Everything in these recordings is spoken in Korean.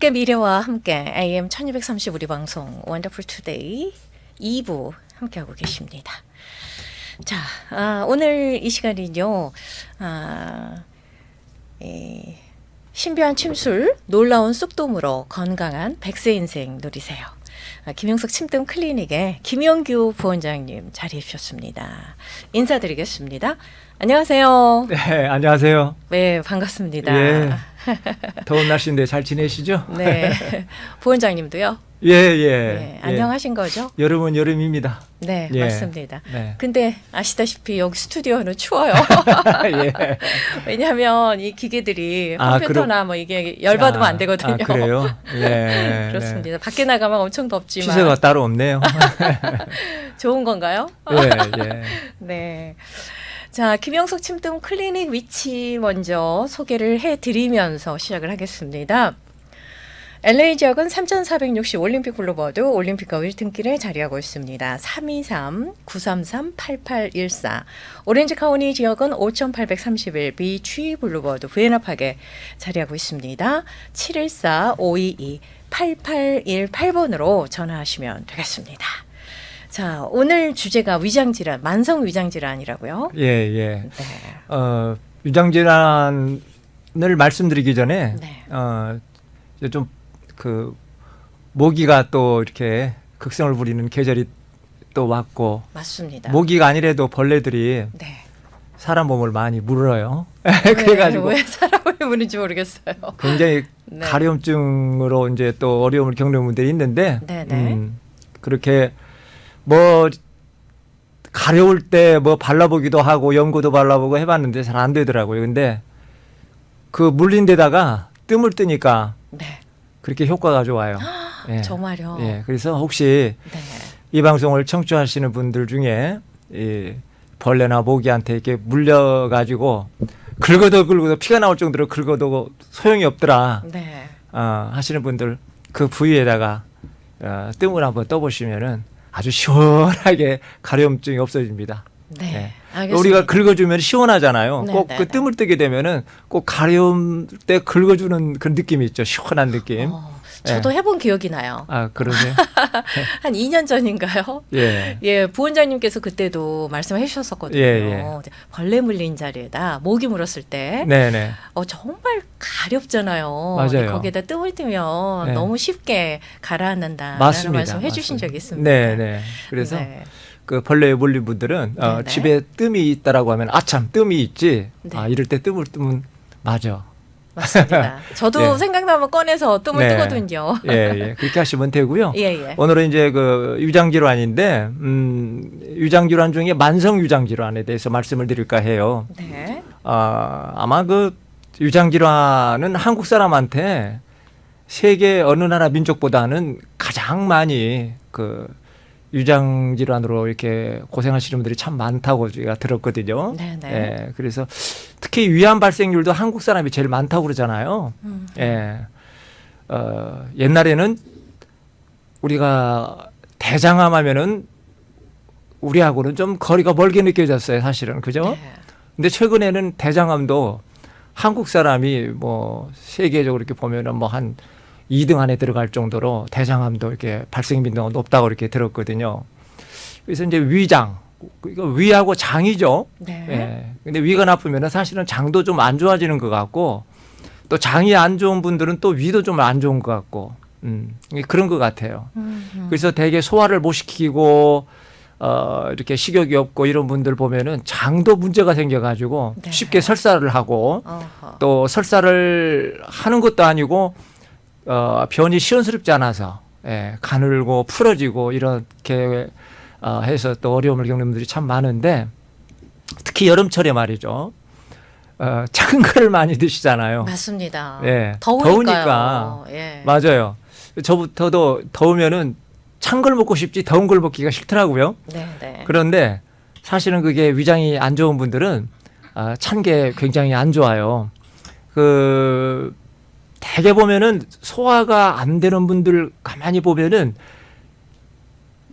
과학의 미래와 함께 AM 1230 우리 방송 원더풀 투데이 2부 함께하고 계십니다. 자, 오늘 이 시간은요. 신비한 침술, 놀라운 쑥돔으로 건강한 100세 인생 누리세요. 김영석 침뜸 클리닉의 김영규 부원장님 자리해 주셨습니다. 인사드리겠습니다. 안녕하세요. 네, 안녕하세요. 네, 반갑습니다. 예, 더운 날씨인데 잘 지내시죠? 네, 부원장님도요. 예, 예. 네, 안녕하신 거죠? 여름은 여름입니다. 네, 예. 맞습니다. 네. 근데 아시다시피 여기 스튜디오는 추워요. 예. 왜냐하면 이 기계들이 아, 컴퓨터나 뭐 이게 열받으면 안 되거든요. 그래요? 예. 그렇습니다. 네. 밖에 나가면 엄청 덥지만 시세가 따로 없네요. 좋은 건가요? 예, 예. 네. 자, 김영석 침뜸 클리닉 위치 먼저 소개를 해드리면서 시작을 하겠습니다. LA 지역은 3,460 올림픽 블루버드 올림픽과 윌튼길에 자리하고 있습니다. 323-933-8814 오렌지 카운티 지역은 5,831 비치 블루버드 부에나팍에 자리하고 있습니다. 714-522-8818번으로 전화하시면 되겠습니다. 자, 오늘 주제가 위장질환, 만성 위장질환이라고요? 예, 예. 네. 위장질환을 말씀드리기 전에 네. 좀 그 모기가 또 이렇게 극성을 부리는 계절이 또 왔고, 맞습니다. 모기가 아니래도 벌레들이 네. 사람 몸을 많이 물어요. 왜, 그래가지고 왜 사람을 무는지 모르겠어요. 굉장히 네. 가려움증으로 이제 또 어려움을 겪는 분들이 있는데, 네네. 그렇게 뭐 가려울 때 뭐 발라보기도 하고 연고도 발라보고 해봤는데 잘 안 되더라고요. 근데 그 물린 데다가 뜸을 뜨니까 네. 그렇게 효과가 좋아요. 예. 정말요? 예. 그래서 혹시 네. 이 방송을 청취하시는 분들 중에 이 벌레나 모기한테 이렇게 물려가지고 긁어도 피가 나올 정도로 긁어도 소용이 없더라 네. 하시는 분들 그 부위에다가 뜸을 한번 떠보시면은 아주 시원하게 가려움증이 없어집니다. 네. 네. 알겠습니다. 우리가 긁어주면 시원하잖아요. 네, 꼭 네, 그 네. 뜸을 뜨게 되면은 꼭 가려움 때 긁어주는 그런 느낌이 있죠. 시원한 느낌. 저도 해본 기억이 나요. 아, 그러세요? 한 2년 전인가요? 예. 예, 부원장님께서 그때도 말씀해 주셨었거든요. 예. 벌레 물린 자리에다 모기 물었을 때 네네. 정말 가렵잖아요. 맞아요. 근데 거기에다 뜸을 뜨면 네. 너무 쉽게 가라앉는다라는 맞습니다. 말씀 해주신 적이 있습니다. 네네. 그래서 네. 그 벌레에 물린 분들은 네네. 집에 뜸이 있다라고 하면 아참 뜸이 있지. 네. 이럴 때 뜸을 뜨면 맞아. 맞습니다. 저도 예. 생각나면 꺼내서 뜸을 네. 뜨거든요. 예. 그렇게 하시면 되고요. 예. 오늘은 이제 그 위장질환인데 위장질환 중에 만성 위장질환에 대해서 말씀을 드릴까 해요. 네. 아마 그 위장질환은 한국 사람한테 세계 어느 나라 민족보다는 가장 많이 그 위장질환으로 이렇게 고생하시는 분들이 참 많다고 제가 들었거든요. 네네. 예, 그래서 특히 위암 발생률도 한국 사람이 제일 많다고 그러잖아요. 예. 옛날에는 우리가 대장암 하면은 우리하고는 좀 거리가 멀게 느껴졌어요, 사실은. 그죠? 네. 근데 최근에는 대장암도 한국 사람이 뭐 세계적으로 이렇게 보면은 뭐 한 2등 안에 들어갈 정도로 대장암도 이렇게 발생 빈도가 높다고 이렇게 들었거든요. 그래서 이제 위장, 이거 위하고 장이죠. 네. 예. 근데 위가 나쁘면은 사실은 장도 좀 안 좋아지는 것 같고 또 장이 안 좋은 분들은 또 위도 좀 안 좋은 것 같고 그런 것 같아요. 그래서 되게 소화를 못 시키고 이렇게 식욕이 없고 이런 분들 보면은 장도 문제가 생겨가지고 네. 쉽게 설사를 하고 어허. 또 설사를 하는 것도 아니고 변이 시원스럽지 않아서 가늘고 풀어지고 이렇게 해서 또 어려움을 겪는 분들이 참 많은데 특히 여름철에 말이죠. 찬 거를 많이 드시잖아요. 맞습니다. 예, 더우니까. 예. 맞아요. 저부터도 더우면은 찬 걸 먹고 싶지 더운 걸 먹기가 싫더라고요. 네. 그런데 사실은 그게 위장이 안 좋은 분들은 찬 게 굉장히 안 좋아요. 대개 보면은 소화가 안 되는 분들 가만히 보면은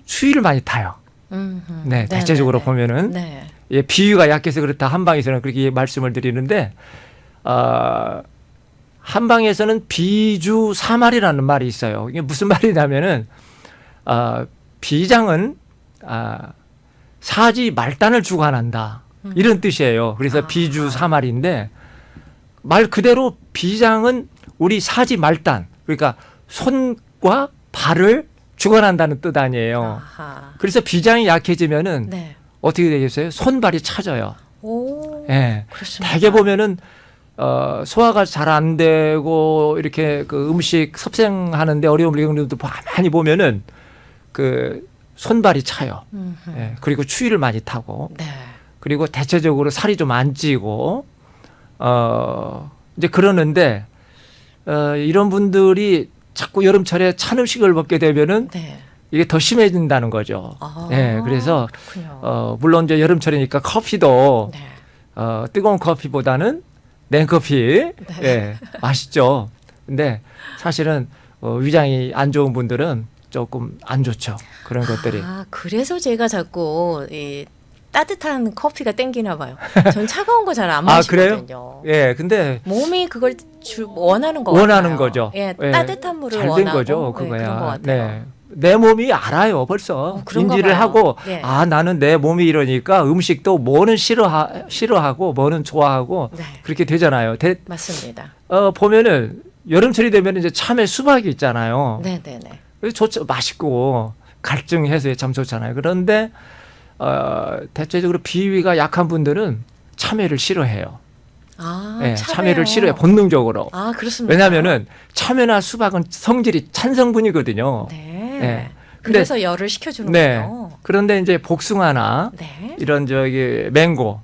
추위를 많이 타요. 네, 대체적으로 보면은 네. 예, 비위가 약해서 그렇다 한방에서는 그렇게 말씀을 드리는데 한방에서는 비주사말이라는 말이 있어요. 이게 무슨 말이냐면은 비장은 사지 말단을 주관한다 이런 뜻이에요. 그래서 비주사말인데 말 그대로 비장은 우리 사지 말단 그러니까 손과 발을 주관한다는 뜻 아니에요. 아하. 그래서 비장이 약해지면은 네. 어떻게 되겠어요? 손발이 차져요. 오. 예. 그렇습니다. 대개 보면은 소화가 잘 안 되고 이렇게 그 음식 섭생하는데 어려움을 겪는 분들 많이 보면은 그 손발이 차요. 예. 그리고 추위를 많이 타고 네. 그리고 대체적으로 살이 좀 안 찌고 이제 그러는데 이런 분들이 자꾸 여름철에 찬 음식을 먹게 되면은 네. 이게 더 심해진다는 거죠. 아, 예. 그래서 그렇군요. 물론 이제 여름철이니까 커피도 네. 뜨거운 커피보다는 냉커피 예, 맛있죠. 근데 사실은 위장이 안 좋은 분들은 조금 안 좋죠. 그런 것들이. 그래서 제가 자꾸 이 따뜻한 커피가 땡기나 봐요. 전 차가운 거 잘 안 그래요? 마시거든요. 예, 근데 몸이 그걸 원하는 거 원하는 같아요. 거죠. 예, 예, 따뜻한 물을 잘 원하고 된 거죠. 예, 그거야. 그런 것 같아요. 네. 내 몸이 알아요, 벌써. 그런가 인지를 봐요. 하고 예. 나는 내 몸이 이러니까 음식도 뭐는 싫어하고 뭐는 좋아하고 네. 그렇게 되잖아요. 맞습니다. 보면은 여름철이 되면 이제 참외 수박이 있잖아요. 네네네. 그래서 좋죠. 맛있고 갈증 해소에 참 좋잖아요. 그런데 대체적으로 비위가 약한 분들은 참외를 싫어해요. 네, 참외를 싫어해요. 본능적으로. 그렇습니다. 왜냐하면은 참외나 수박은 성질이 찬성분이거든요. 네. 네. 그래서 열을 식혀주는군요. 네. 그런데 이제 복숭아나 네. 이런 맹고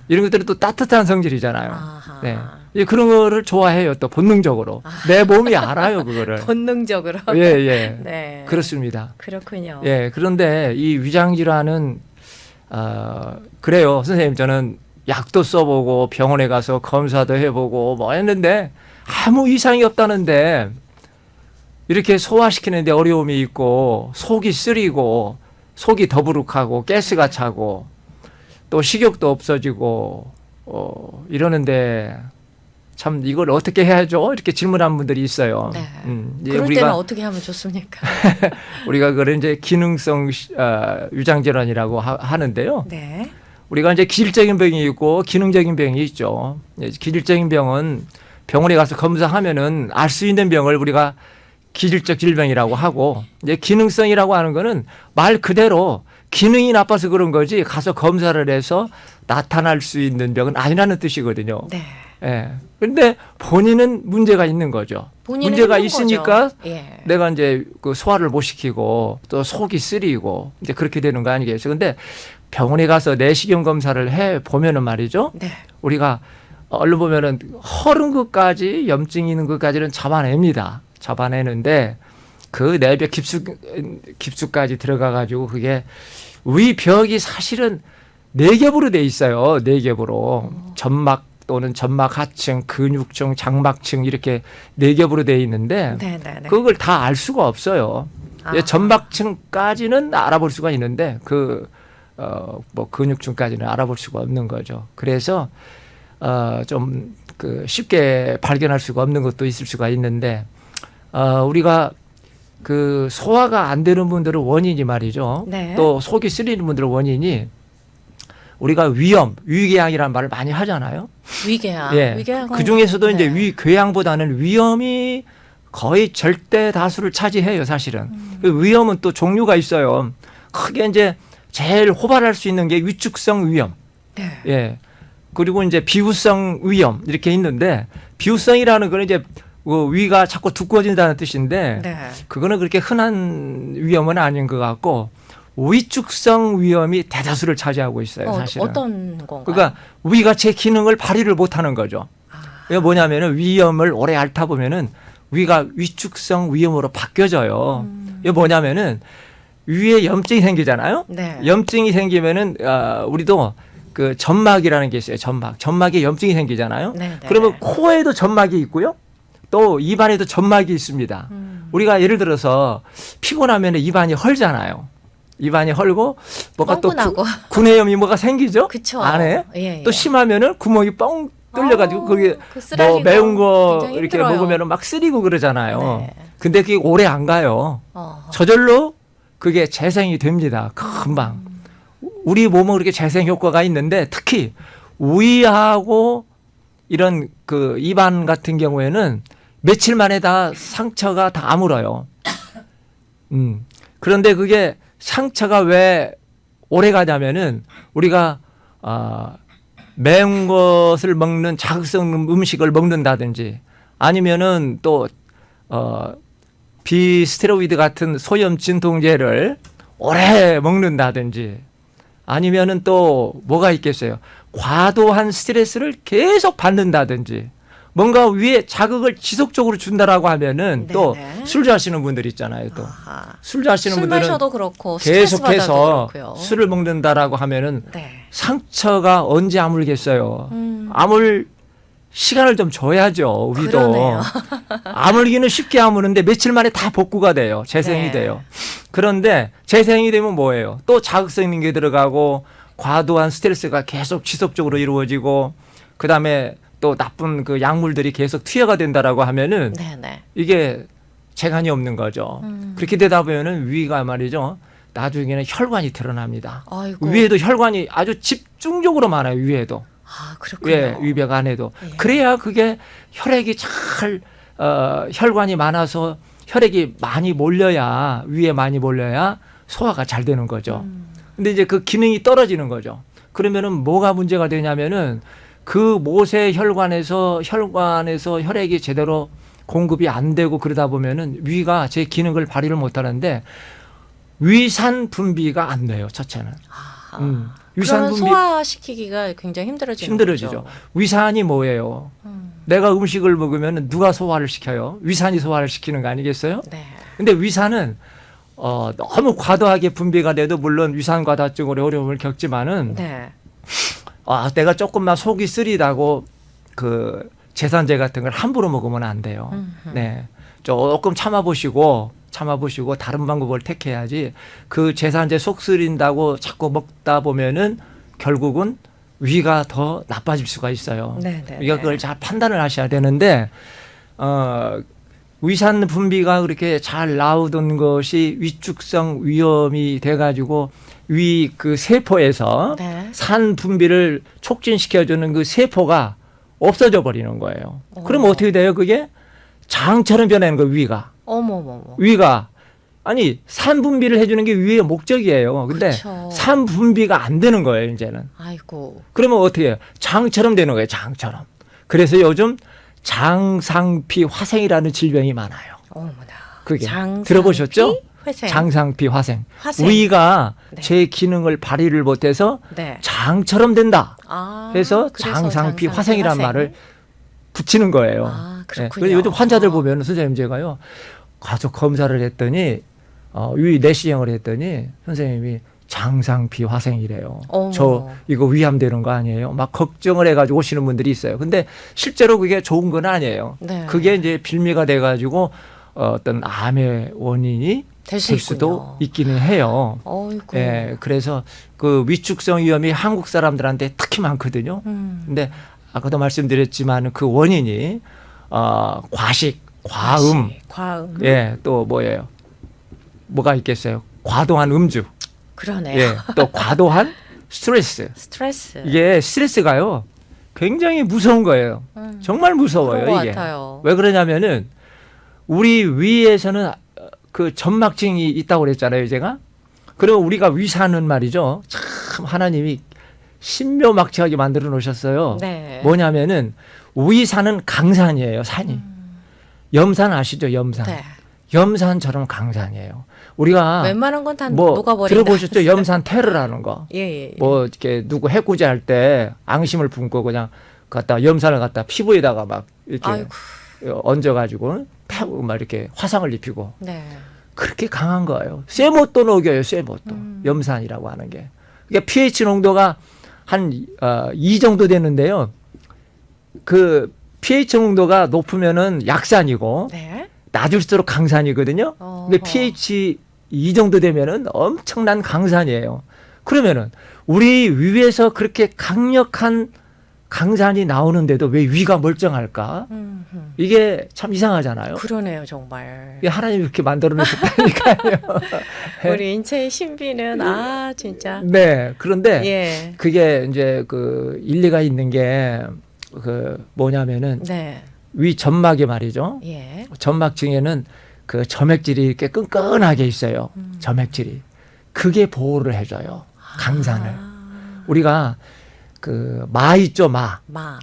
이런 것들은 또 따뜻한 성질이잖아요. 아하. 네. 이제 그런 거를 좋아해요. 또 본능적으로. 내 몸이 알아요, 그거를. 본능적으로. 예, 예. 네. 그렇습니다. 그렇군요. 예. 그런데 이 위장 질환은 그래요. 선생님 저는 약도 써보고 병원에 가서 검사도 해보고 뭐 했는데 아무 이상이 없다는데 이렇게 소화시키는데 어려움이 있고 속이 쓰리고 속이 더부룩하고 가스가 차고 또 식욕도 없어지고 이러는데 참 이걸 어떻게 해야죠? 이렇게 질문하는 분들이 있어요. 네. 이제 그럴 때는 어떻게 하면 좋습니까? 우리가 그걸 이제 기능성 위장 질환이라고 하는데요. 네. 우리가 이제 기질적인 병이 있고 기능적인 병이 있죠. 기질적인 병은 병원에 가서 검사하면은 알 수 있는 병을 우리가 기질적 질병이라고 하고 이제 기능성이라고 하는 거는 말 그대로 기능이 나빠서 그런 거지 가서 검사를 해서 나타날 수 있는 병은 아니라는 뜻이거든요. 네. 예. 그런데 본인은 문제가 있는 거죠. 문제가 있으니까 예. 내가 이제 그 소화를 못 시키고 또 속이 쓰리고 이제 그렇게 되는 거 아니겠어요. 근데 병원에 가서 내시경 검사를 해 보면은 말이죠. 네. 우리가 얼른 보면은 허른 것까지 염증이 있는 것까지는 잡아냅니다. 잡아내는데 그 내벽 깊숙까지 들어가 가지고 그게 위벽이 사실은 네 겹으로 돼 있어요. 네 겹으로 점막 또는 점막 하층, 근육층, 장막층 이렇게 네 겹으로 돼 있는데 네네네. 그걸 다 알 수가 없어요. 아하. 점막층까지는 알아볼 수가 있는데 뭐 근육층까지는 알아볼 수가 없는 거죠. 그래서 좀 그 쉽게 발견할 수가 없는 것도 있을 수가 있는데 우리가 그 소화가 안 되는 분들은 원인이 말이죠. 네. 또 속이 쓰리는 분들은 원인이 우리가 위궤양이라는 말을 많이 하잖아요. 위궤양. 예. 위궤양은 그 중에서도 네. 이제 위궤양보다는 위염이 거의 절대 다수를 차지해요, 사실은. 그 위염은 또 종류가 있어요. 크게 이제 제일 호발할 수 있는 게 위축성 위염. 네. 예. 그리고 이제 비후성 위염 이렇게 있는데 비후성이라는 거는 이제 위가 자꾸 두꺼워진다는 뜻인데 네. 그거는 그렇게 흔한 위염은 아닌 것 같고 위축성 위염이 대다수를 차지하고 있어요, 사실은. 어떤 건가요? 그러니까 위가 제 기능을 발휘를 못하는 거죠. 이게 뭐냐면은 위염을 오래 앓다 보면은 위가 위축성 위염으로 바뀌어져요. 이게 뭐냐면은 위에 염증이 생기잖아요. 네. 염증이 생기면은 우리도 그 점막이라는 게 있어요. 점막에 염증이 생기잖아요. 네, 네. 그러면 코에도 점막이 있고요. 또 입안에도 점막이 있습니다. 우리가 예를 들어서 피곤하면 입안이 헐잖아요. 입안이 헐고 뭐가 또 뻥긋하고. 구내염이 뭐가 생기죠? 그쵸. 안에 예, 예. 또 심하면은 구멍이 뻥 뚫려가지고 거기 그 뭐 쓰라리가 매운 거 굉장히 이렇게 힘들어요. 먹으면 막 쓰리고 그러잖아요. 네. 근데 그게 오래 안 가요. 저절로 그게 재생이 됩니다. 금방. 우리 몸은 그렇게 재생 효과가 있는데 특히 우이하고 이런 그 입안 같은 경우에는 며칠 만에 다 상처가 다 아물어요. 그런데 그게 상처가 왜 오래 가냐면은 우리가 매운 것을 먹는 자극성 음식을 먹는다든지 아니면은 또 비스테로이드 같은 소염 진통제를 오래 먹는다든지 아니면은 또 뭐가 있겠어요? 과도한 스트레스를 계속 받는다든지 뭔가 위에 자극을 지속적으로 준다라고 하면은 또 네네. 술 좋아하시는 분들 있잖아요. 또 술 좋아하시는 술 분들은 마셔도 그렇고 스트레스 받아도 계속해서 그렇고요. 술을 먹는다라고 하면은 네. 상처가 언제 아물겠어요. 아물 시간을 좀 줘야죠. 위도. 그러네요. 아물기는 쉽게 아무는데 며칠 만에 다 복구가 돼요. 재생이 네. 돼요. 그런데 재생이 되면 뭐예요? 또 자극성 있는 게 들어가고 과도한 스트레스가 계속 지속적으로 이루어지고 그다음에 또 나쁜 그 약물들이 계속 투여가 된다라고 하면은 네네. 이게 재간이 없는 거죠. 그렇게 되다 보면은 위가 말이죠. 나중에는 혈관이 드러납니다. 아이고. 위에도 혈관이 아주 집중적으로 많아요. 위에도. 그렇군요. 예, 위벽 안에도. 예. 그래야 그게 혈액이 잘 혈관이 많아서 혈액이 많이 몰려야 위에 많이 몰려야 소화가 잘 되는 거죠. 근데 이제 그 기능이 떨어지는 거죠. 그러면은 뭐가 문제가 되냐면은 그 모세 혈관에서 혈액이 제대로 공급이 안 되고 그러다 보면은 위가 제 기능을 발휘를 못 하는데 위산 분비가 안 돼요. 첫째는. 위산 그러면 분비 소화시키기가 굉장히 힘들어지는 힘들어지죠. 거죠. 위산이 뭐예요? 내가 음식을 먹으면 누가 소화를 시켜요? 위산이 소화를 시키는 거 아니겠어요? 네. 근데 위산은 너무 과도하게 분비가 돼도 물론 위산 과다증으로 어려움을 겪지만은 네. 내가 조금만 속이 쓰리다고 그 제산제 같은 걸 함부로 먹으면 안 돼요. 네. 조금 참아보시고 다른 방법을 택해야지 그 제산제 속 쓰린다고 자꾸 먹다 보면은 결국은 위가 더 나빠질 수가 있어요. 네네. 그러니까 그걸 잘 판단을 하셔야 되는데 위산 분비가 그렇게 잘 나오던 것이 위축성 위염이 돼가지고 위 그 세포에서 네. 산 분비를 촉진시켜주는 그 세포가 없어져 버리는 거예요. 그럼 어떻게 돼요? 그게 장처럼 변하는 거예요. 어머머머. 위가 아니 산 분비를 해주는 게 위의 목적이에요. 근데 그쵸. 산 분비가 안 되는 거예요. 이제는. 아이고. 그러면 어떻게 해요? 장처럼 되는 거예요. 장처럼. 그래서 요즘 장상피 화생이라는 질병이 많아요. 어머나. 그게 장상피 들어보셨죠? 회생. 장상피 화생. 화생. 위가 네. 제 기능을 발휘를 못해서 네. 장처럼 된다. 그래서 해서 장상피 화생이란 말을 붙이는 거예요. 그렇군요. 그래서 요즘 환자들 보면 선생님 제가요 가족 검사를 했더니 위 내시경을 했더니 선생님이 장상피 화생이래요. 어머. 저 이거 위암되는 거 아니에요? 막 걱정을 해가지고 오시는 분들이 있어요. 근데 실제로 그게 좋은 건 아니에요. 네. 그게 이제 빌미가 돼가지고 어떤 암의 원인이 될 수 될 수도 있기는 해요. 어이구. 예, 그래서 그 위축성 위염이 한국 사람들한테 특히 많거든요. 근데 아까도 말씀드렸지만 그 원인이 과식, 과음, 예, 또 뭐예요? 뭐가 있겠어요? 과도한 음주, 그러네요. 예, 또 과도한 스트레스. 스트레스. 이게 스트레스가요, 굉장히 무서운 거예요. 정말 무서워요, 그런 것 이게. 같아요. 왜 그러냐면은 우리 위에서는 그 점막층이 있다고 그랬잖아요, 제가. 그러면 우리가 위산은 말이죠. 참 하나님이 신묘막측하게 만들어 놓으셨어요. 네. 뭐냐면은 위산은 강산이에요, 산이. 염산 아시죠, 염산. 네. 염산처럼 강산이에요. 우리가 웬만한 건 다 뭐 녹아버린다. 들어보셨죠? 염산 테러라는 거. 예. 뭐 이렇게 누구 해코지 할 때 앙심을 품고 그냥 갖다 염산을 갖다 피부에다가 막 이렇게 아이고. 얹어가지고 타고 막 이렇게 화상을 입히고 네. 그렇게 강한 거예요. 쇠못도 녹여요, 쇠못도. 염산이라고 하는 게. 그러니까 pH 농도가 한 2 정도 되는데요. 그 pH 농도가 높으면은 약산이고 네. 낮을수록 강산이거든요. 근데 pH 2 정도 되면은 엄청난 강산이에요. 그러면은 우리 위에서 그렇게 강력한 강산이 나오는데도 왜 위가 멀쩡할까? 이게 참 이상하잖아요. 그러네요, 정말. 이게 하나님이 이렇게 만들어 놓으셨다니까요. 우리 인체의 신비는 진짜. 네. 그런데 예. 그게 이제 그 일리가 있는 게 그 뭐냐면은 네. 위 점막이 말이죠. 예. 점막층에는 그 점액질이 이렇게 끈끈하게 있어요. 점액질이. 그게 보호를 해줘요. 강산을. 우리가 그 마 있죠, 마.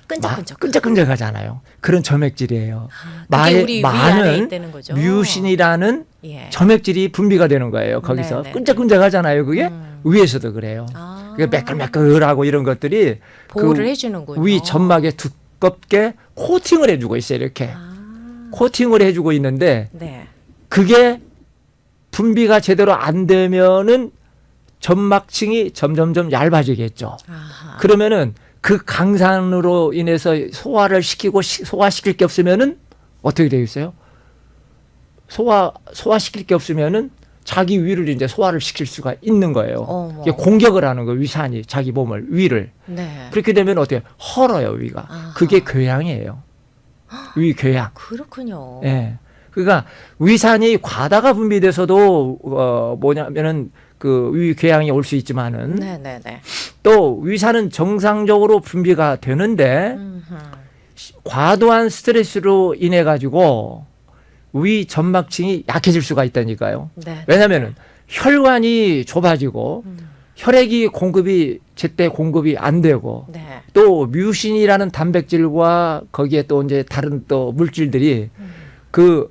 끈적끈적. 끈적끈적하잖아요. 그런 점액질이에요. 그게 우리 위 안에 마는 있다는 거죠. 뮤신이라는 예. 점액질이 분비가 되는 거예요. 거기서 네, 네, 끈적끈적하잖아요. 그게 위에서도 그래요. 그게 매끌매끌하고 이런 것들이 보호를 그 해주는군요. 위 점막에 두껍게 코팅을 해주고 있어요. 이렇게 코팅을 해주고 있는데 네. 그게 분비가 제대로 안 되면은 점막층이 점점점 얇아지겠죠. 아하. 그러면은 그 강산으로 인해서 소화를 시키고 소화시킬 게 없으면은 어떻게 되겠어요? 소화시킬 게 없으면은 자기 위를 이제 소화를 시킬 수가 있는 거예요. 어머. 이게 공격을 하는 거예요. 위산이 자기 몸을 위를. 네. 그렇게 되면 어떻게 헐어요 위가. 아하. 그게 궤양이에요. 위 궤양. 그렇군요. 예. 그러니까 위산이 과다가 분비돼서도 뭐냐면은 그 위 궤양이 올 수 있지만은 네네네. 또 위산은 정상적으로 분비가 되는데 과도한 스트레스로 인해 가지고 위 점막층이 약해질 수가 있다니까요. 네. 왜냐하면은 혈관이 좁아지고 혈액이 제때 공급이 안 되고 네. 또 뮤신이라는 단백질과 거기에 또 이제 다른 또 물질들이 그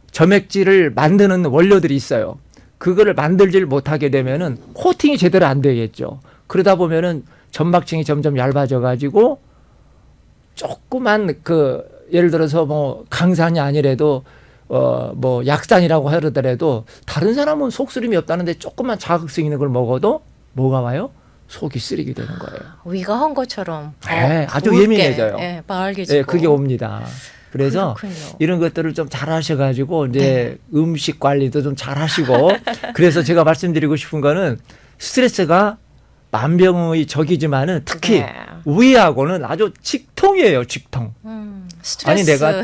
점액질을 만드는 원료들이 있어요. 그거를 만들질 못하게 되면은 코팅이 제대로 안 되겠죠. 그러다 보면은 점막층이 점점 얇아져 가지고 조그만 그 예를 들어서 뭐 강산이 아니래도 뭐 약산이라고 하더라도 다른 사람은 속쓰림이 없다는데 조금만 자극성 있는 걸 먹어도 뭐가 와요? 속이 쓰리게 되는 거예요. 위가 한 것처럼 네, 아주 붉게, 예민해져요. 예, 빨개지고. 네, 그게 옵니다. 그래서 그렇군요. 이런 것들을 좀 잘 하셔가지고 이제 음식 관리도 좀 잘 하시고 그래서 제가 말씀드리고 싶은 거는 스트레스가 만병의 적이지만은 특히 네. 위하고는 아주 직통이에요, 직통. 스트레스. 아니 내가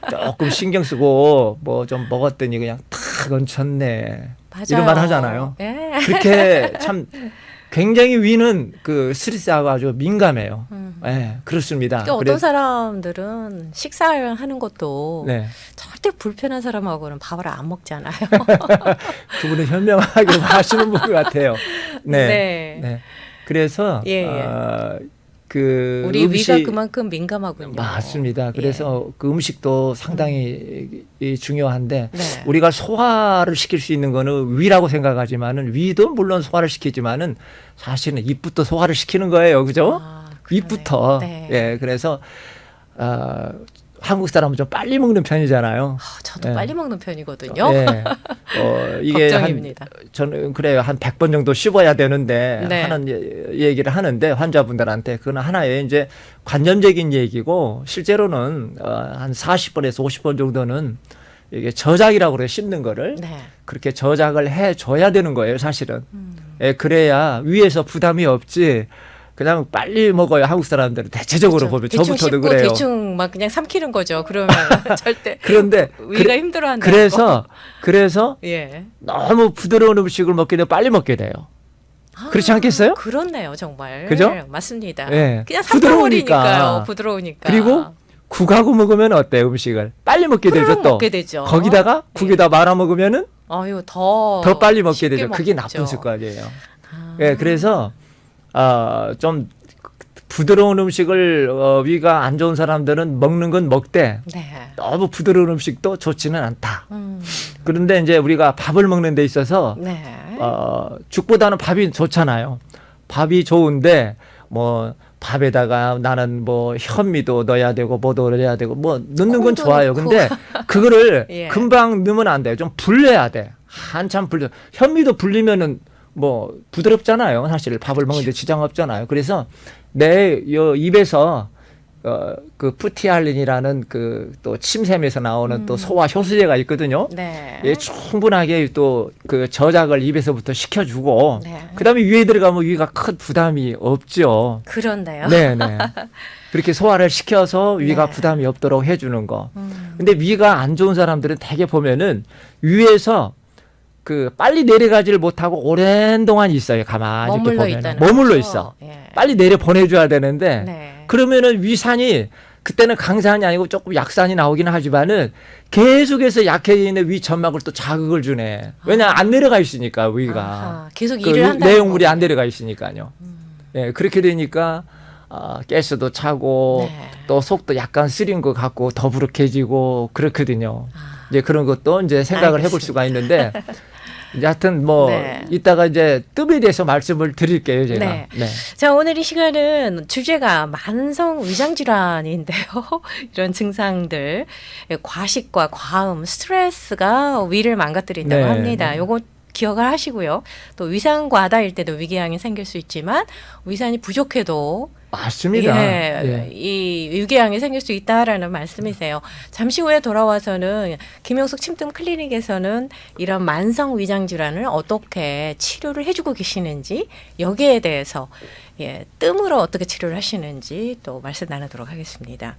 조금 신경 쓰고 뭐 좀 먹었더니 그냥 탁 얹혔네. 맞아요. 이런 말 하잖아요. 예. 그렇게 참 굉장히 위는 그 스트레스하고 아주 민감해요. 네, 그렇습니다. 그러니까 어떤 사람들은 식사를 하는 것도 네. 절대 불편한 사람하고는 밥을 안 먹잖아요. 그분은 현명하게 하시는 분 같아요. 네. 네. 네. 그래서 예, 예. 그 우리 위가 그만큼 민감하군요. 맞습니다. 그래서 그 음식도 상당히 중요한데 네. 우리가 소화를 시킬 수 있는 거는 위라고 생각하지만은 위도 물론 소화를 시키지만은 사실은 입부터 소화를 시키는 거예요. 그죠? 그러네요. 입부터. 네. 예. 그래서 한국 사람은 좀 빨리 먹는 편이잖아요. 저도 예. 빨리 먹는 편이거든요. 예. 이게 걱정입니다. 저는 그래요. 한 100번 정도 씹어야 되는데 네. 하는 얘기를 하는데 환자분들한테 그건 하나의 이제 관념적인 얘기고 실제로는 한 40번에서 50번 정도는 이게 저작이라고 그래요. 씹는 거를. 네. 그렇게 저작을 해 줘야 되는 거예요, 사실은. 예, 그래야 위에서 부담이 없지. 그냥 빨리 먹어요. 한국 사람들은 대체적으로 그렇죠. 보면 대충 저부터도 씹고 그래요. 대충 막 그냥 삼키는 거죠. 그러면 절대 그런데 위가 힘들어한다. 그래서 예. 너무 부드러운 음식을 먹게 되면 빨리 먹게 돼요. 그렇지 않겠어요? 그렇네요, 정말. 그죠? 맞습니다. 예. 그냥 부드러우니까. 삼켜버리니까요. 부드러우니까. 그리고 국하고 먹으면 어때요? 음식을 빨리 먹게 되죠. 후루룩 또 먹게 되죠. 거기다가 국에다 말아 먹으면 아유 더 빨리 먹게 쉽게 되죠. 그게 먹죠. 나쁜 습관이에요. 예, 그래서 좀 부드러운 음식을 위가 안 좋은 사람들은 먹는 건 먹되 네. 너무 부드러운 음식도 좋지는 않다. 그런데 이제 우리가 밥을 먹는 데 있어서 네. 죽보다는 밥이 좋잖아요. 밥이 좋은데 뭐 밥에다가 나는 뭐 현미도 넣어야 되고 뭐도 넣어야 되고 뭐 넣는 건 콩도 좋아요. 넣고. 근데 그거를 예. 금방 넣으면 안 돼요. 좀 불려야 돼. 한참 불려. 현미도 불리면은 뭐 부드럽잖아요. 사실 밥을 먹는데 지장 없잖아요. 그래서 내 입에서 그 푸티알린이라는 그 또 침샘에서 나오는 또 소화 효소제가 있거든요. 네. 예, 충분하게 또 그 저작을 입에서부터 시켜주고 네. 그다음에 위에 들어가면 위가 큰 부담이 없죠. 그런데요. 네, 네. 그렇게 소화를 시켜서 위가 네. 부담이 없도록 해주는 거. 근데 위가 안 좋은 사람들은 대개 보면은 위에서 그 빨리 내려가지를 못하고 오랜 동안 있어요. 가만히 이렇게 머물러 보면 있다는 머물러 거죠? 있어. 예. 빨리 내려 보내줘야 되는데 네. 그러면은 위산이 그때는 강산이 아니고 조금 약산이 나오기는 하지만은 계속해서 약해져 있는 위 점막을 또 자극을 주네. 왜냐 안 내려가 있으니까 위가 아하, 계속 그 일을 한다는 내용물이 안 거군요. 내려가 있으니까요. 예, 그렇게 되니까 가스도 차고 네. 또 속도 약간 쓰린 것 같고 더부룩해지고 그렇거든요. 아, 이제 그런 것도 이제 생각을 해볼 수가 있는데 이제 하여튼 뭐 네. 이따가 이제 뜸에 대해서 말씀을 드릴게요, 제가. 네. 네. 자, 오늘 이 시간은 주제가 만성 위장 질환인데요. 이런 증상들, 과식과 과음, 스트레스가 위를 망가뜨린다고 네, 합니다. 네. 요거 기억을 하시고요. 또 위산 과다일 때도 위궤양이 생길 수 있지만 위산이 부족해도 맞습니다. 예, 이 위궤양이 생길 수 있다라는 말씀이세요. 잠시 후에 돌아와서는 김영숙 침뜸 클리닉에서는 이런 만성 위장 질환을 어떻게 치료를 해주고 계시는지 여기에 대해서 예, 뜸으로 어떻게 치료를 하시는지 또 말씀 나누도록 하겠습니다.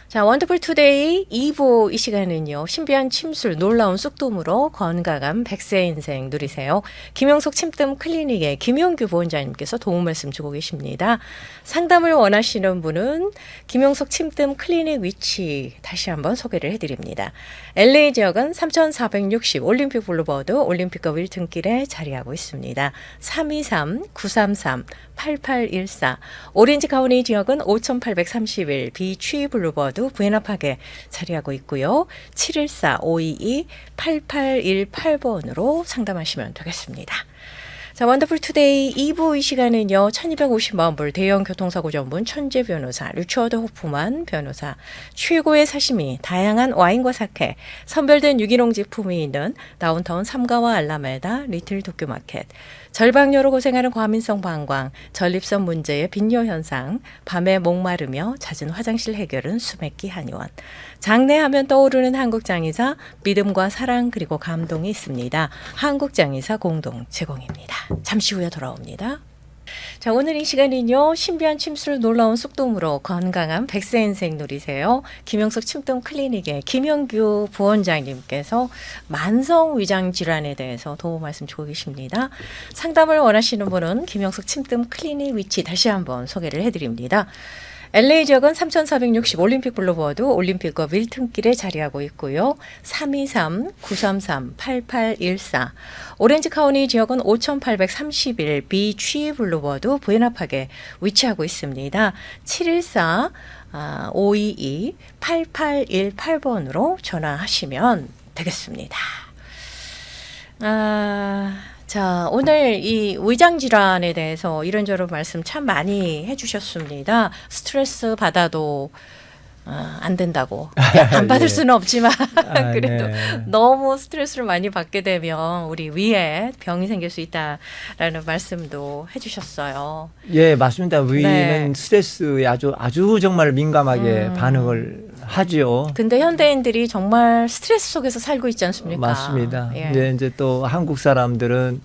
자, 원더풀 투데이 2부 이 시간은요. 신비한 침술, 놀라운 쑥돔으로 건강한 100세 인생 누리세요. 김영숙 침뜸 클리닉의 김용규 보원장님께서 도움 말씀 주고 계십니다. 상담을 원하시는 분은 김영숙 침뜸 클리닉 위치 다시 한번 소개를 해드립니다. LA 지역은 3460 올림픽 블루버드 올림픽과 윌튼길에 자리하고 있습니다. 323-933-8814 오렌지 카운티 지역은 5831 비취 블루버드 부에나파게 자리하고 있고요. 714-522-8818번으로 상담하시면 되겠습니다. 자, 원더풀 투데이 2부 이 시간은요. 1250만 불 대형 교통사고 전문 천재 변호사 리처드 호프만 변호사 최고의 사시미 다양한 와인과 사케 선별된 유기농 제품이 있는 다운타운 삼가와 알라메다 리틀 도쿄마켓 절박녀로 고생하는 과민성 방광 전립선 문제의 빈뇨 현상 밤에 목마르며 잦은 화장실 해결은 수맥기 한의원 장래하면 떠오르는 한국장의사 믿음과 사랑 그리고 감동이 있습니다. 한국장의사 공동 제공입니다. 잠시 후에 돌아옵니다. 자, 오늘 이 시간은요. 신비한 침술 놀라운 쑥돔으로 건강한 100세 인생 누리세요. 김영숙 침뜸 클리닉의 김영규 부원장님께서 만성 위장 질환에 대해서 도움 말씀 주고 계십니다. 상담을 원하시는 분은 김영숙 침뜸 클리닉 위치 다시 한번 소개를 해드립니다. LA 지역은 3460 올림픽 블루버드 올림픽과 밀튼길에 자리하고 있고요. 323-933-8814 오렌지 카운티 지역은 5831 비취 블루버드 부에나파게 위치하고 있습니다. 714-522-8818번으로 전화하시면 되겠습니다. 자, 오늘 이 위장 질환에 대해서 이런저런 말씀 참 많이 해주셨습니다. 스트레스 받아도 안 된다고. 안 받을 예. 수는 없지만 그래도 네. 너무 스트레스를 많이 받게 되면 우리 위에 병이 생길 수 있다라는 말씀도 해주셨어요. 예, 맞습니다. 위는 네. 스트레스에 아주 정말 민감하게 반응을 하지요. 근데 현대인들이 정말 스트레스 속에서 살고 있지 않습니까? 맞습니다. 예. 근데 이제 또 한국 사람들은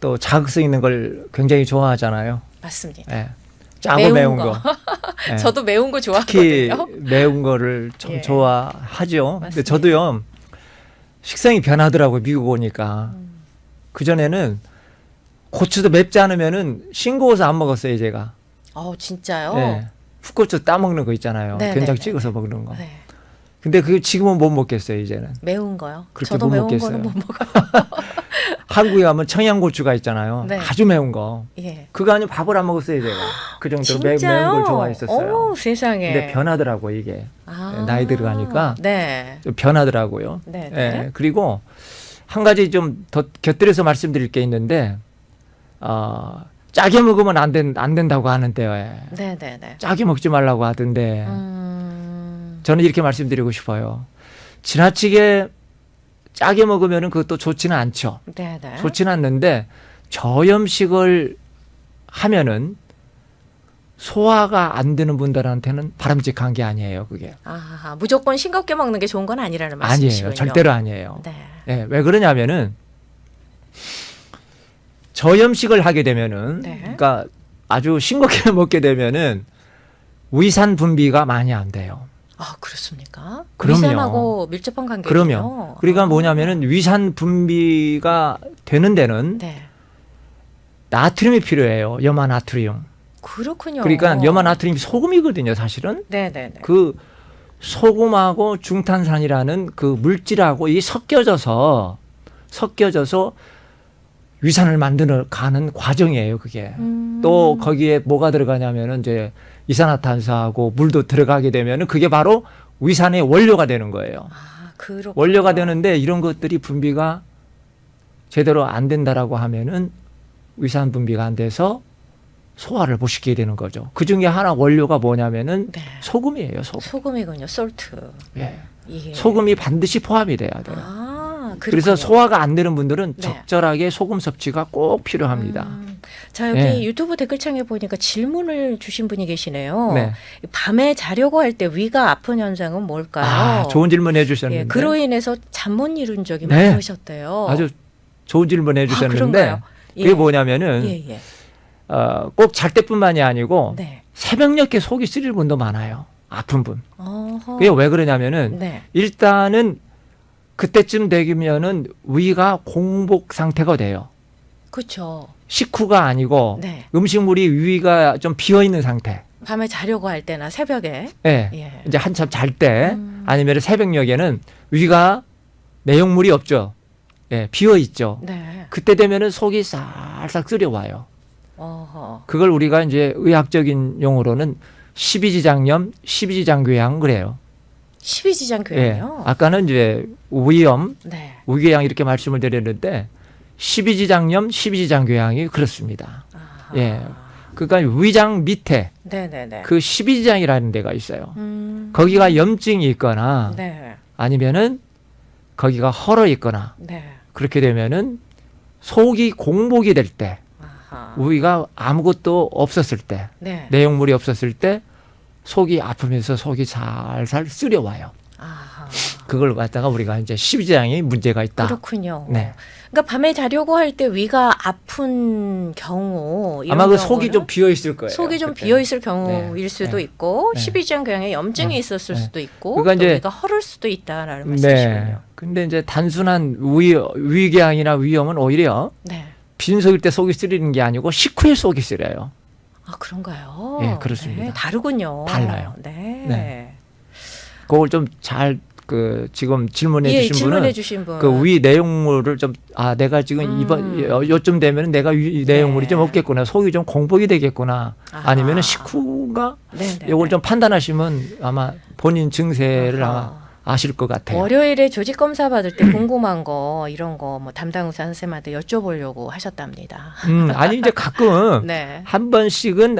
또 자극성 있는 걸 굉장히 좋아하잖아요. 맞습니다. 예. 짜고 매운 거. 예. 저도 매운 거 특히 좋아하거든요. 매운 거를 좀 예. 좋아하죠. 근데 맞습니다. 저도요. 식성이 변하더라고요. 미국 오니까. 그전에는 고추도 맵지 않으면은 싱거워서 안 먹었어요, 제가. 진짜요? 예. 풋고추 따먹는 거 있잖아요. 네, 된장 네, 찍어서 먹는 거. 네. 근데 그 지금은 못 먹겠어요, 이제는. 매운 거요? 그렇게 저도 못 매운 먹겠어요. 거는 못 먹어요. 한국에 가면 청양고추가 있잖아요. 네. 아주 매운 거. 예. 그거 아니면 밥을 안 먹었어요, 제가. 그 정도로 매운 진짜요? 걸 좋아했었어요. 오, 세상에. 근데 변하더라고, 이게. 나이 들어가니까. 네. 좀 변하더라고요. 네. 예, 그리고 한 가지 좀 더 곁들여서 말씀드릴 게 있는데, 짜게 먹으면 안 된다고 하는데요. 예. 네, 네, 네. 짜게 먹지 말라고 하던데, 저는 이렇게 말씀드리고 싶어요. 지나치게 짜게 먹으면 그것도 좋지는 않죠. 네, 네. 좋지는 않는데, 저염식을 하면은 소화가 안 되는 분들한테는 바람직한 게 아니에요, 그게. 무조건 싱겁게 먹는 게 좋은 건 아니라는 아니에요. 말씀이시군요. 절대로 아니에요. 네. 예, 왜 그러냐면은 저염식을 하게 되면은 네. 그러니까 아주 싱겁게 먹게 되면은 위산 분비가 많이 안 돼요. 아, 그렇습니까? 그럼요. 위산하고 밀접한 관계군요. 그러면 그러니까 뭐냐면은 위산 분비가 되는 데는 네. 나트륨이 필요해요. 염화 나트륨. 그렇군요. 그러니까 염화 나트륨이 소금이거든요, 사실은. 네네네. 그 소금하고 중탄산이라는 그 물질하고 이 섞여져서 위산을 만드는 가는 과정이에요, 그게. 또 거기에 뭐가 들어가냐면은 이제 이산화탄소하고 물도 들어가게 되면은 그게 바로 위산의 원료가 되는 거예요. 아, 그렇군요. 원료가 되는데 이런 것들이 분비가 제대로 안 된다라고 하면은 위산 분비가 안 돼서 소화를 못 시키게 되는 거죠. 그 중에 하나 원료가 뭐냐면은 네. 소금이에요, 소금. 소금이군요. 솔트. 예. 예. 소금이 반드시 포함이 돼야 돼요. 아, 그렇군요. 그래서 소화가 안 되는 분들은 네. 적절하게 소금 섭취가 꼭 필요합니다. 자, 여기 네. 유튜브 댓글창에 보니까 질문을 주신 분이 계시네요. 네. 밤에 자려고 할 때 위가 아픈 현상은 뭘까요? 아, 좋은 질문 해주셨는데. 예, 그로 인해서 잠 못 이룬 적이 네. 많으셨대요. 아주 좋은 질문 아, 해주셨는데 그런가요? 그게 뭐냐면은 예, 예. 꼭 잘 때뿐만이 아니고 네. 새벽녘에 속이 쓰릴 분도 많아요. 아픈 분. 어허. 그게 왜 그러냐면은 네. 일단은 그때쯤 되면은 위가 공복 상태가 돼요. 그렇죠. 식후가 아니고 네. 음식물이 위가 좀 비어 있는 상태. 밤에 자려고 할 때나 새벽에. 예. 예. 이제 한참 잘 때 아니면 새벽녘에는 위가 내용물이 없죠. 예, 비어 있죠. 네. 그때 되면은 속이 싹싹 쓰려와요. 어허. 그걸 우리가 이제 의학적인 용어로는 십이지장염, 십이지장궤양 그래요. 십이지장 예. 교양이요. 아까는 이제 위염, 네. 위궤양 이렇게 말씀을 드렸는데 십이지장염, 십이지장궤양이 그렇습니다. 아하. 예. 그러니까 위장 밑에 네네네. 그 십이지장이라는 데가 있어요. 음. 거기가 염증이 있거나 네. 아니면은 거기가 헐어 있거나 네. 그렇게 되면은 속이 공복이 될 때, 아하. 위가 아무것도 없었을 때, 네. 내용물이 없었을 때 속이 아프면서 속이 살살 쓰려와요. 아하. 그걸 갖다가 우리가 이제 십이지장이 문제가 있다. 그렇군요. 네. 그러니까 밤에 자려고 할 때 위가 아픈 경우 이런 아마 그 경우는 속이 좀 비어 있을 거예요. 속이 좀 그때. 비어 있을 경우일 네. 수도 네. 있고 네. 십이지장 교양에 염증이 네. 있었을 네. 수도 있고 그러니까 또 이제- 위가 허를 수도 있다라는 네. 말씀이시군요. 근데 이제 단순한 위궤양이나 위염은 오히려 네. 빈속일 때 속이 쓰리는 게 아니고 식후에 속이 쓰려요. 아, 그런가요? 예, 그렇습니다. 네, 다르군요. 달라요. 네. 네. 그걸 좀 잘 그 지금 질문해 예, 주신 질문해 분은 주신 분. 그 위 내용물을 좀 내가 지금 이번 요쯤 되면 내가 위 내용물이 네. 좀 없겠구나 속이 좀 공복이 되겠구나 아하. 아니면은 식후가 네네. 요걸 좀 판단하시면 아마 본인 증세를 아하. 아마 아실 것 같아요. 월요일에 조직 검사 받을 때 궁금한 거 이런 거 뭐 담당 의사 선생님한테 여쭤보려고 하셨답니다. 아니 이제 가끔 네. 한 번씩은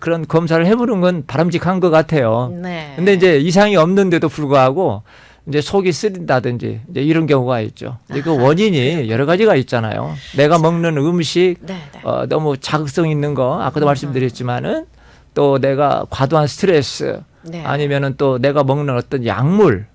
그런 검사를 해보는 건 바람직한 것 같아요. 네. 근데 이제 이상이 없는데도 불구하고 이제 속이 쓰린다든지 이제 이런 경우가 있죠. 이제 그 원인이 여러 가지가 있잖아요. 내가 먹는 음식 네, 네. 너무 자극성 있는 거 아까도 말씀드렸지만은 또 내가 과도한 스트레스 네. 아니면은 또 내가 먹는 어떤 약물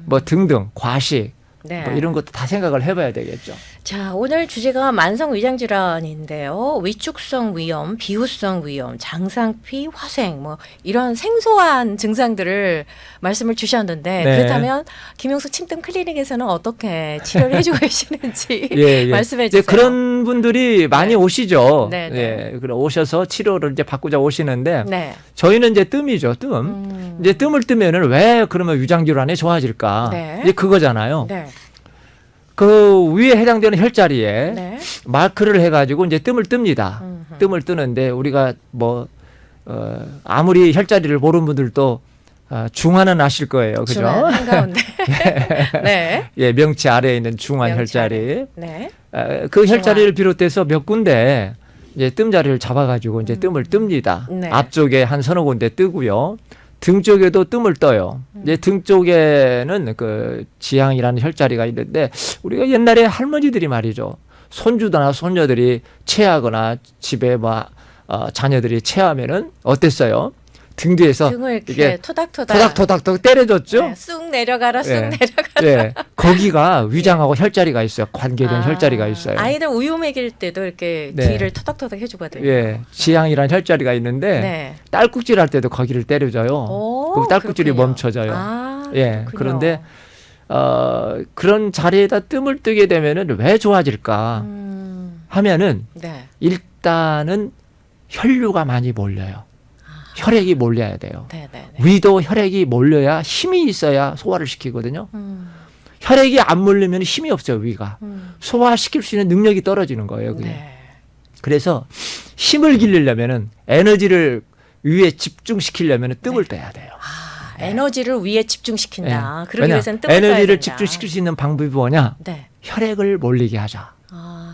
뭐 등등 과식 네. 뭐 이런 것도 다 생각을 해봐야 되겠죠. 자, 오늘 주제가 만성 위장 질환인데요. 위축성 위염, 비후성 위염, 장상피, 화생 뭐 이런 생소한 증상들을 말씀을 주셨는데 네. 그렇다면 김용수 침등 클리닉에서는 어떻게 치료를 해주고 계시는지 예. 말씀해 이제 주세요. 그런 분들이 많이 네. 오시죠. 네, 네. 예, 그래 오셔서 치료를 이제 받고자 오시는데 네. 저희는 이제 뜸이죠, 뜸. 이제 뜸을 뜨면은 왜 그러면 위장 질환이 좋아질까? 네. 이제 그거잖아요. 네. 그 위에 해당되는 혈자리에 네. 마크를 해가지고 이제 뜸을 뜹니다. 뜸을 뜨는데 우리가 뭐 아무리 혈자리를 모르는 분들도 중화는 아실 거예요, 그죠? 중앙 한가운데. 네. 예, 명치 아래에 있는 중화 명치 혈자리. 네. 그 중화. 혈자리를 비롯해서 몇 군데 이제 뜸 자리를 잡아가지고 이제 뜸을 뜹니다. 네. 앞쪽에 한 서너 군데 뜨고요. 등 쪽에도 뜸을 떠요. 이제 등 쪽에는 그 지향이라는 혈자리가 있는데 우리가 옛날에 할머니들이 말이죠. 손주나 손녀들이 체하거나 집에 뭐 자녀들이 체하면은 어땠어요? 등 뒤에서 등을 이렇게 이게 토닥토닥 토닥토닥 때려줬죠. 네, 쑥 내려가라, 쑥 예. 내려가라. 예. 거기가 위장하고 혈자리가 있어요. 관계된 혈자리가 있어요. 아이들 우유 먹일 때도 이렇게 네. 뒤를 터덕터덕 해주거든요. 예, 지향이란 혈자리가 있는데 네. 딸꾹질 할 때도 거기를 때려줘요. 오, 그럼 딸꾹질이 그렇군요. 멈춰져요. 예, 그렇군요. 그런데 그런 자리에다 뜸을 뜨게 되면은 왜 좋아질까 하면은 네. 일단은 혈류가 많이 몰려요. 혈액이 몰려야 돼요. 네, 네, 네. 위도 혈액이 몰려야 힘이 있어야 소화를 시키거든요. 혈액이 안 몰리면 힘이 없어요, 위가. 소화시킬 수 있는 능력이 떨어지는 거예요, 그게. 네. 그래서 힘을 기르려면은 에너지를 위에 집중시키려면 뜸을 떼야 돼요. 에너지를 위에 집중시킨다. 예. 그러기 왜냐? 위해서는 뜸을 떠야 에너지를 된다. 집중시킬 수 있는 방법이 뭐냐? 네. 혈액을 몰리게 하자.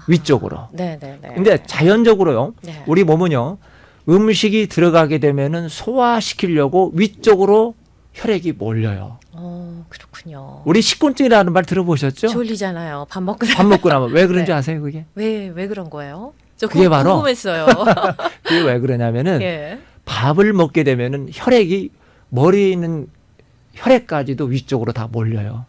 위쪽으로. 네, 네, 네. 근데 자연적으로요. 네. 우리 몸은요. 음식이 들어가게 되면은 소화시키려고 위쪽으로 혈액이 몰려요. 그렇군요. 우리 식곤증이라는 말 들어보셨죠? 졸리잖아요. 밥 먹고 밥 먹고 나면 왜 그런지 네. 아세요, 그게? 왜 그런 거예요? 저 그게 바로 궁금했어요. 그게 왜 그러냐면은 예. 밥을 먹게 되면은 혈액이 머리에 있는 혈액까지도 위쪽으로 다 몰려요.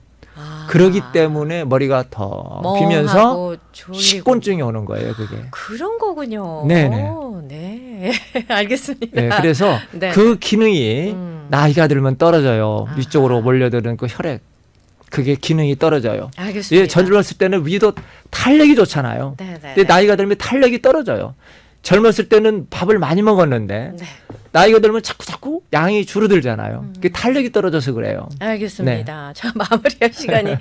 그러기 때문에 머리가 더 비면서 멍하고 졸리고. 식곤증이 오는 거예요, 그게. 그런 거군요. 네네. 네. 알겠습니다. 네, 그래서 네. 그 기능이 나이가 들면 떨어져요. 아하. 위쪽으로 몰려드는 그 혈액. 그게 기능이 떨어져요. 알겠습니다. 예, 젊었을 때는 위도 탄력이 좋잖아요. 네, 네. 근데 나이가 들면 탄력이 떨어져요. 젊었을 때는 밥을 많이 먹었는데 네. 나이가 들면 자꾸 양이 줄어들잖아요. 그게 탄력이 떨어져서 그래요. 알겠습니다. 자, 마무리할 시간이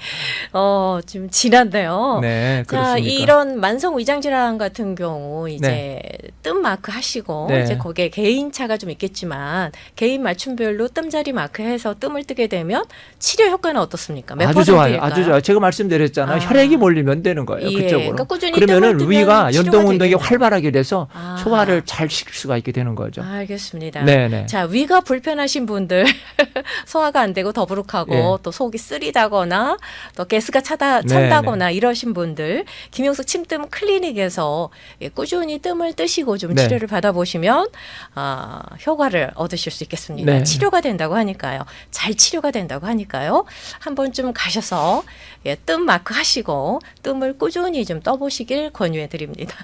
좀 지났네요. 네, 자, 그렇습니까? 이런 만성 위장 질환 같은 경우 이제 뜸 마크 하시고 네. 이제 거기에 개인차가 좀 있겠지만 개인 맞춤별로 뜸자리 마크해서 뜸을 뜨게 되면 치료 효과는 어떻습니까? 몇 아주 좋아요. 퍼센트일까요? 아주 좋아요. 제가 말씀드렸잖아요. 아. 혈액이 몰리면 되는 거예요. 예, 그쪽으로. 그러니까 꾸준히 그러면은 뜸을 뜨면 위가 치료가 연동 운동이 되겠네요. 활발하게 돼서 아. 소화를 잘 시킬 수가 있게 되는 거죠. 알겠습니다. 네네. 자, 위가 불편하신 분들 소화가 안 되고 더부룩하고 예. 또 속이 쓰리다거나 또 가스가 찬다거나 이러신 분들 김용숙 침뜸 클리닉에서 꾸준히 뜸을 뜨시고 좀 네. 치료를 받아보시면 효과를 얻으실 수 있겠습니다. 네. 치료가 된다고 하니까요. 잘 치료가 된다고 하니까요. 한 번쯤 가셔서 뜸 마크 하시고 뜸을 꾸준히 좀 떠보시길 권유해 드립니다.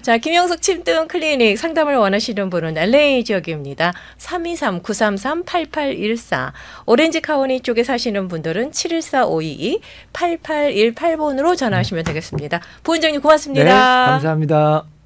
자, 김용숙 침뜸 클리닉 상담을 원하시는 분은 LA 지역입니다. 323-933-8814 오렌지 카운티 쪽에 사시는 분들은 714-522-8818번으로 전화하시면 되겠습니다. 부원장님 고맙습니다. 네, 감사합니다.